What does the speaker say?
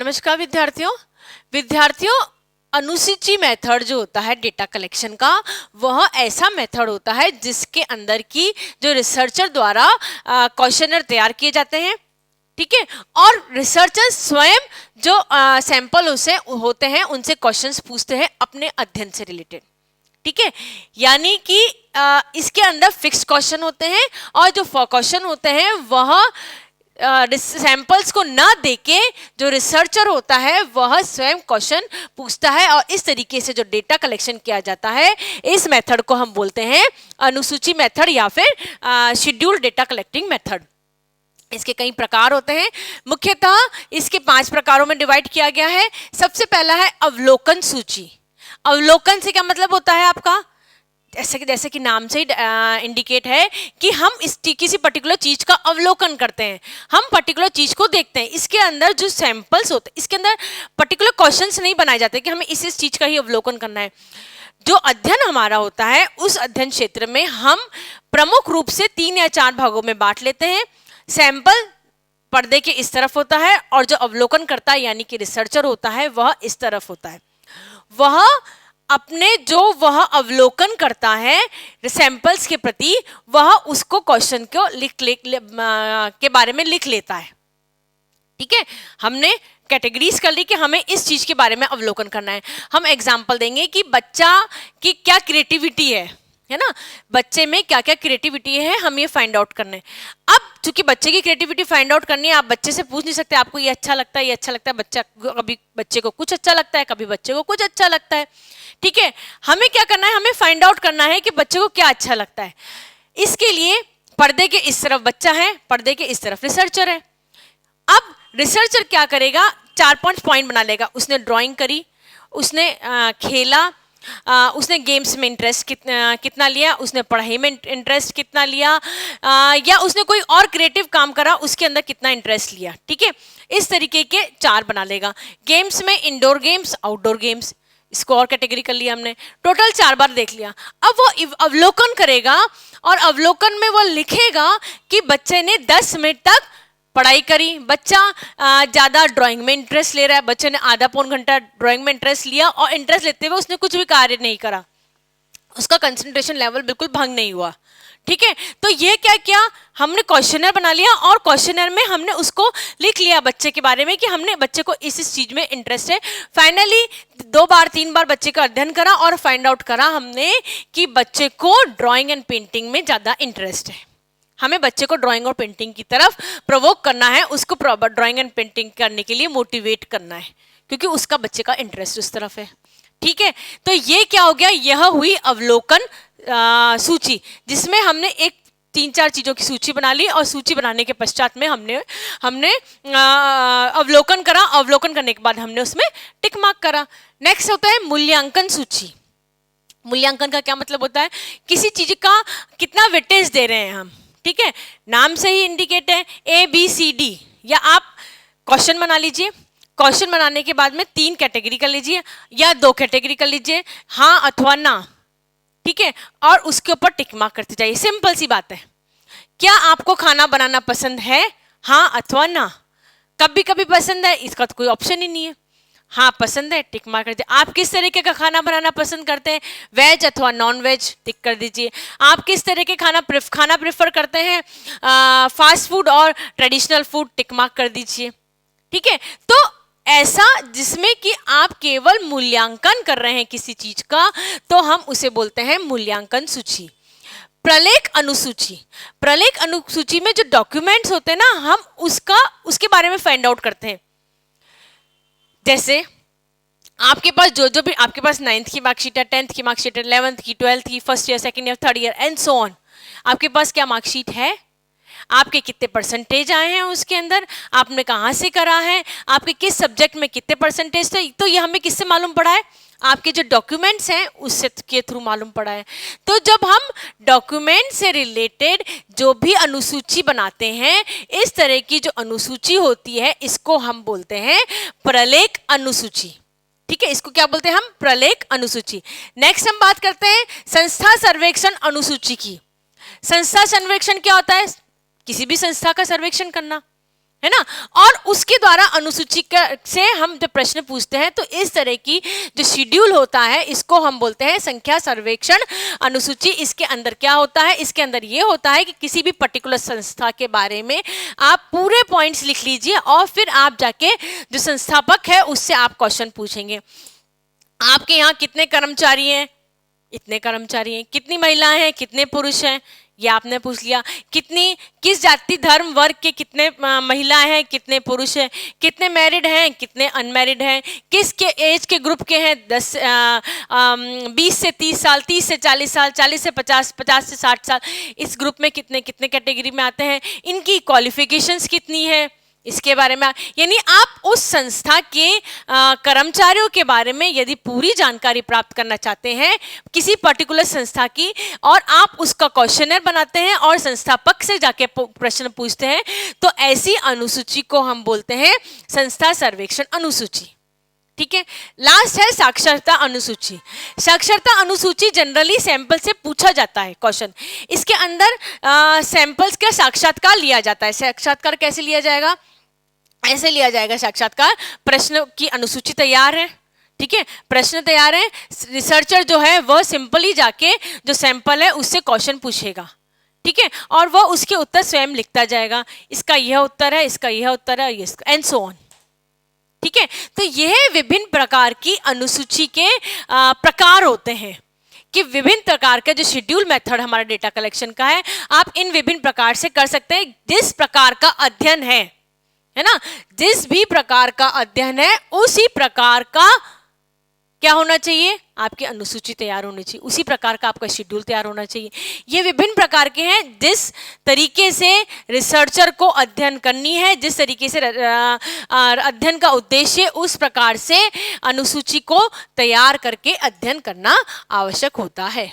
नमस्कार विद्यार्थियों अनुसूची मेथड जो होता है डेटा कलेक्शन का, वह ऐसा मेथड होता है जिसके अंदर की जो रिसर्चर द्वारा क्वेश्चनर तैयार किए जाते हैं, ठीक है, और रिसर्चर स्वयं जो सैंपल उसे होते हैं उनसे क्वेश्चंस पूछते हैं अपने अध्ययन से रिलेटेड, ठीक है। यानी कि इसके अंदर फिक्स्ड क्वेश्चन होते हैं और जो क्वेश्चन होते हैं वह सैंपल्स को ना देके जो रिसर्चर होता है वह स्वयं क्वेश्चन पूछता है, और इस तरीके से जो डेटा कलेक्शन किया जाता है इस मेथड को हम बोलते हैं अनुसूची मेथड या फिर शेड्यूल डेटा कलेक्टिंग मेथड। इसके कई प्रकार होते हैं, मुख्यतः इसके 5 प्रकारों में डिवाइड किया गया है। सबसे पहला है अवलोकन सूची। अवलोकन से क्या मतलब होता है आपका, जैसे कि नाम से ही इंडिकेट है कि हम किसी पर्टिकुलर चीज का अवलोकन करते हैं, हम पर्टिकुलर चीज को देखते हैं। इसके अंदर जो सैंपल्स होते हैं इसके अंदर पर्टिकुलर क्वेश्चंस नहीं बनाए जाते कि हमें इस चीज का ही अवलोकन करना है। जो अध्ययन हमारा होता है उस अध्ययन क्षेत्र में हम प्रमुख रूप से 3 या 4 भागों में बांट लेते हैं। सैंपल पर्दे के इस तरफ होता है और जो अवलोकन करता है यानी कि रिसर्चर होता है वह इस तरफ होता है। वह वह अवलोकन करता है सैंपल्स के प्रति, वह उसको क्वेश्चन को के बारे में लिख लेता है, ठीक है। हमने कैटेगरीज कर ली कि हमें इस चीज के बारे में अवलोकन करना है। हम एग्जांपल देंगे कि बच्चा की क्या क्रिएटिविटी है ना, बच्चे में क्या क्या क्रिएटिविटी है हम ये फाइंड आउट करना है। अब चूंकि बच्चे की क्रिएटिविटी फाइंड आउट करनी है, आप बच्चे से पूछ नहीं सकते आपको ये अच्छा लगता है, ये अच्छा लगता है। कभी बच्चे को कुछ अच्छा लगता है, कभी बच्चे को कुछ अच्छा लगता है, ठीक है। हमें क्या करना है, हमें फाइंड आउट करना है कि बच्चे को क्या अच्छा लगता है। इसके लिए पर्दे के इस तरफ बच्चा है, पर्दे के इस तरफ रिसर्चर है। अब रिसर्चर क्या करेगा, 4-5 पॉइंट बना लेगा। उसने ड्राइंग करी, उसने खेला, उसने गेम्स में इंटरेस्ट कितना लिया, उसने पढ़ाई में इंटरेस्ट कितना लिया, या उसने कोई और क्रिएटिव काम करा उसके अंदर कितना इंटरेस्ट लिया, ठीक है। इस तरीके के 4 बना लेगा। गेम्स में इंडोर गेम्स, आउटडोर गेम्स, इसको और कैटेगरी कर लिया हमने, टोटल 4 बार देख लिया। अब वो अवलोकन करेगा और अवलोकन में वो लिखेगा कि बच्चे ने 10 मिनट तक पढ़ाई करी, बच्चा ज़्यादा ड्राइंग में इंटरेस्ट ले रहा है, बच्चे ने आधा पौन घंटा ड्राइंग में इंटरेस्ट लिया और इंटरेस्ट लेते हुए उसने कुछ भी कार्य नहीं करा, उसका कंसंट्रेशन लेवल बिल्कुल भंग नहीं हुआ, ठीक है। तो ये क्या किया, हमने क्वेश्चनर बना लिया और क्वेश्चनर में हमने उसको लिख लिया बच्चे के बारे में कि हमने बच्चे को इस चीज में इंटरेस्ट है। फाइनली 2 बार 3 बार बच्चे का अध्ययन करा और फाइंड आउट करा हमने कि बच्चे को ड्राइंग एंड पेंटिंग में ज़्यादा इंटरेस्ट है। हमें बच्चे को ड्राइंग और पेंटिंग की तरफ प्रोवोक करना है, उसको ड्राइंग एंड पेंटिंग करने के लिए मोटिवेट करना है क्योंकि उसका बच्चे का इंटरेस्ट उस तरफ है, ठीक है। तो ये क्या हो गया, यह हुई अवलोकन सूची, जिसमें हमने एक 3-4 चीजों की सूची बना ली और सूची बनाने के पश्चात में हमने अवलोकन करा। अवलोकन करने के बाद हमने उसमें टिक मार्क करा। नेक्स्ट होता है मूल्यांकन सूची। मूल्यांकन का क्या मतलब होता है, किसी चीज का कितना वेटेज दे रहे हैं हम, ठीक है। नाम से ही इंडिकेट है ABCD, या आप क्वेश्चन बना लीजिए। क्वेश्चन बनाने के बाद में 3 कैटेगरी कर लीजिए या 2 कैटेगरी कर लीजिए, हाँ अथवा ना, ठीक है, और उसके ऊपर टिक मार्क करते जाइए। सिंपल सी बात है। क्या आपको खाना बनाना पसंद है, हाँ अथवा ना। कभी कभी पसंद है, इसका तो कोई ऑप्शन ही नहीं है। हाँ पसंद है, टिक मार्क कर दीजिए। आप किस तरीके का खाना बनाना पसंद करते हैं, वेज अथवा नॉन वेज, टिक कर दीजिए। आप किस तरह के खाना प्रेफर करते हैं, फास्ट फूड और ट्रेडिशनल फूड, टिक मार्क कर दीजिए, ठीक है। तो ऐसा जिसमें कि आप केवल मूल्यांकन कर रहे हैं किसी चीज का, तो हम उसे बोलते हैं मूल्यांकन सूची। प्रलेख अनुसूची। प्रलेख अनुसूची में जो डॉक्यूमेंट्स होते हैं ना, हम उसके बारे में फाइंड आउट करते हैं। जैसे आपके पास जो भी आपके पास 9th की मार्कशीट है, 10th की मार्कशीट है, 11th की, 12th की, first year, second year, third year and so on. आपके पास क्या मार्कशीट है, आपके कितने परसेंटेज आए हैं उसके अंदर, आपने कहाँ से करा है, आपके किस सब्जेक्ट में कितने परसेंटेज थे, तो ये हमें किससे मालूम पड़ा है, आपके जो डॉक्यूमेंट्स हैं उससे के थ्रू मालूम पड़ा है। तो जब हम डॉक्यूमेंट से रिलेटेड जो भी अनुसूची बनाते हैं, इस तरह की जो अनुसूची होती है इसको हम बोलते हैं प्रलेख अनुसूची, ठीक है। इसको क्या बोलते हैं हम, प्रलेख अनुसूची। नेक्स्ट हम बात करते हैं संस्था सर्वेक्षण अनुसूची की। संस्था सर्वेक्षण क्या होता है, किसी भी संस्था का सर्वेक्षण करना, है ना। और उसके द्वारा अनुसूची से हम जब प्रश्न पूछते हैं तो इस तरह की जो शेड्यूल होता है इसको हम बोलते हैं संख्या सर्वेक्षण अनुसूची। इसके अंदर क्या होता है, इसके अंदर ये होता है कि किसी भी पर्टिकुलर संस्था के बारे में आप पूरे पॉइंट्स लिख लीजिए और फिर आप जाके जो संस्थापक है उससे आप क्वेश्चन पूछेंगे। आपके यहाँ कितने कर्मचारी हैं, इतने कर्मचारी हैं। कितनी महिलाएं हैं, कितने पुरुष हैं, ये आपने पूछ लिया। किस जाति धर्म वर्ग के कितने महिलाएं हैं, कितने पुरुष हैं। कितने मैरिड हैं, कितने अनमैरिड हैं। किस के एज के ग्रुप के हैं, 20 से 30 साल, 30 से 40 साल, 40 से 50, 50 से 60 साल। इस ग्रुप में कितने कितने कैटेगरी में आते हैं, इनकी क्वालिफिकेशंस कितनी है, इसके बारे में। यानी आप उस संस्था के कर्मचारियों के बारे में यदि पूरी जानकारी प्राप्त करना चाहते हैं किसी पर्टिकुलर संस्था की, और आप उसका क्वेश्चनर बनाते हैं और संस्थापक से जाके प्रश्न पूछते हैं, तो ऐसी अनुसूची को हम बोलते हैं संस्था सर्वेक्षण अनुसूची। ठीक है। लास्ट है साक्षरता अनुसूची। साक्षरता अनुसूची जनरली सैंपल से पूछा जाता है क्वेश्चन। इसके अंदर सैंपल्स का साक्षात्कार लिया जाता है। साक्षात्कार कैसे लिया जाएगा, ऐसे लिया जाएगा साक्षात्कार। प्रश्न की अनुसूची तैयार है, ठीक है, प्रश्न तैयार है, रिसर्चर जो है वह सिंपली जाके जो सैंपल है उससे क्वेश्चन पूछेगा, ठीक है, और वह उसके उत्तर स्वयं लिखता जाएगा। इसका यह उत्तर है, इसका यह उत्तर है, एंड सो ऑन। ठीक है। तो यह विभिन्न प्रकार की अनुसूची के प्रकार होते हैं कि विभिन्न प्रकार का जो शेड्यूल मेथड हमारा डेटा कलेक्शन का है, आप इन विभिन्न प्रकार से कर सकते हैं। जिस प्रकार का अध्ययन है ना, जिस भी प्रकार का अध्ययन है उसी प्रकार का क्या होना चाहिए, आपकी अनुसूची तैयार होनी चाहिए, उसी प्रकार का आपका शेड्यूल तैयार होना चाहिए। ये विभिन्न प्रकार के हैं। जिस तरीके से रिसर्चर को अध्ययन करनी है, जिस तरीके से अध्ययन का उद्देश्य, उस प्रकार से अनुसूची को तैयार करके अध्ययन करना आवश्यक होता है।